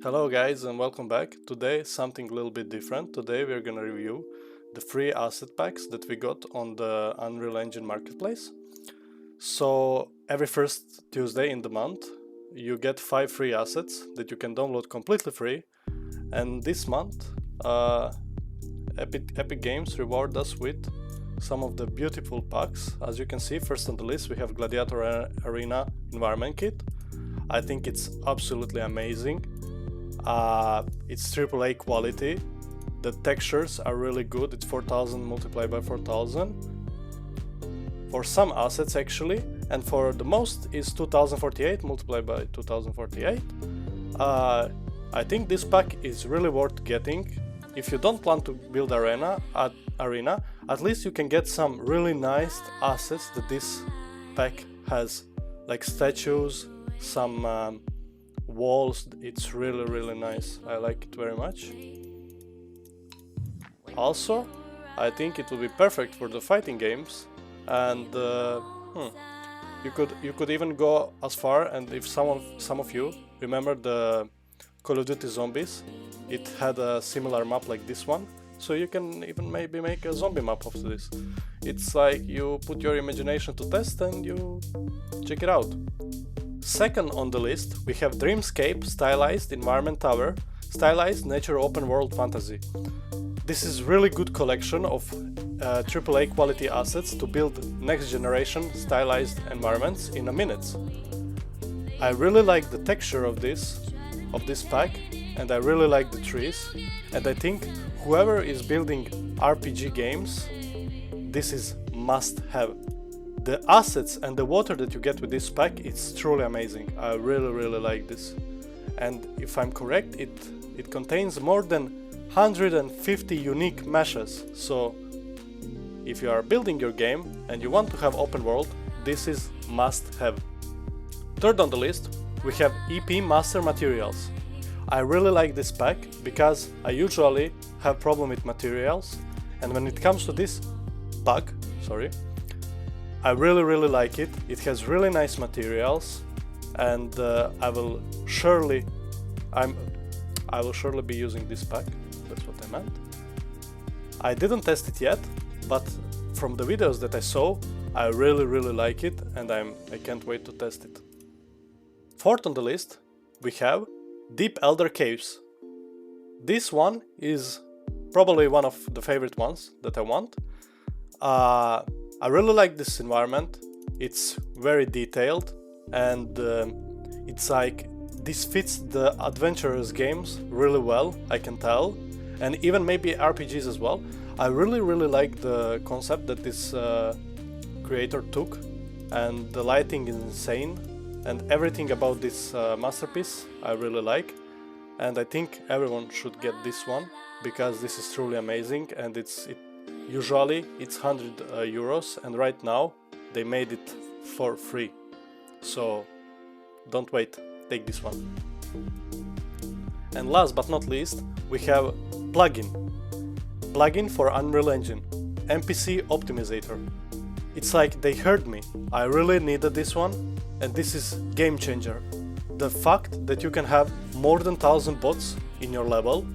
Hello guys and welcome back. Today something a little bit different. Today we're gonna review the free asset packs that we got on the Unreal Engine marketplace. So every first Tuesday in the month you get 5 free assets that you can download completely free, and this month Epic Games reward us with some of the beautiful packs. As you can see, first on the list we have Gladiator Arena Kit. I think it's absolutely amazing. It's AAA quality. The textures are really good. It's 4000 multiplied by 4000 for some assets actually, and for the most is 2048 multiplied by 2048. I think this pack is really worth getting. If you don't plan to build arena, at least you can get some really nice assets that this pack has, like statues, some walls. It's really nice. I like it very much. Also, I think it will be perfect for the fighting games, and you could even go as far, and if some of you remember the Call of Duty Zombies, it had a similar map like this one, so you can even maybe make a zombie map of this. It's like you put your imagination to test and you check it out. Second on the list we have Dreamscape Stylized Environment Tower, Stylized Nature Open World Fantasy. This is really good collection of AAA quality assets to build next generation stylized environments in a minute. I really like the texture of this pack, and I really like the trees, and I think whoever is building RPG games, this is must have. The assets and the water that you get with this pack, it's truly amazing. I really like this. And if I'm correct, it contains more than 150 unique meshes. So if you are building your game and you want to have open world, this is must have. Third on the list we have EP Master Materials. I really like this pack because I usually have problem with materials, and when it comes to this pack, I really like it. It has really nice materials, and I will surely be using this pack. That's what I meant. I didn't test it yet, but from the videos that I saw, I really like it, and I can't wait to test it. Fourth on the list we have Deep Elder Caves. This one is probably one of the favorite ones that I want. I really like this environment. It's very detailed, and it's like this fits the adventurous games really well, I can tell, and even maybe RPGs as well. I really like the concept that this creator took, and the lighting is insane, and everything about this masterpiece I really like, and I think everyone should get this one because this is truly amazing, and usually it's 100 euros, and right now they made it for free. So don't wait, take this one. And last but not least we have plugin for Unreal Engine, MPC Optimizator. It's like they heard me. I really needed this one, and this is game changer. The fact that you can have more than 1000 bots in your level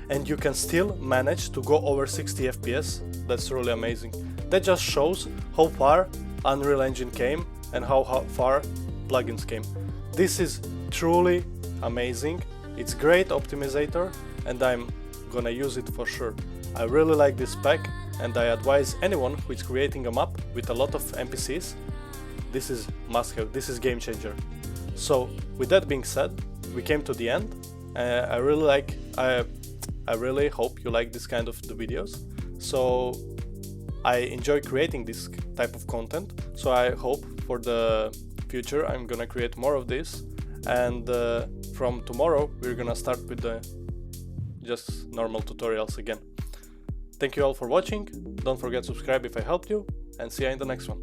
and you can still manage to go over 60 FPS, that's really amazing. That just shows how far Unreal Engine came and how far plugins came. This is truly amazing. It's great optimizator, and I'm gonna use it for sure. I really like this pack, and I advise anyone who is creating a map with a lot of NPCs, this is must have, this is game changer. So with that being said, we came to the end. I really hope you like this kind of the videos. So I enjoy creating this type of content, so I hope for the future I'm gonna create more of this, and from tomorrow we're gonna start with the just normal tutorials again. Thank you all for watching. Don't forget to subscribe if I helped you, and see you in the next one.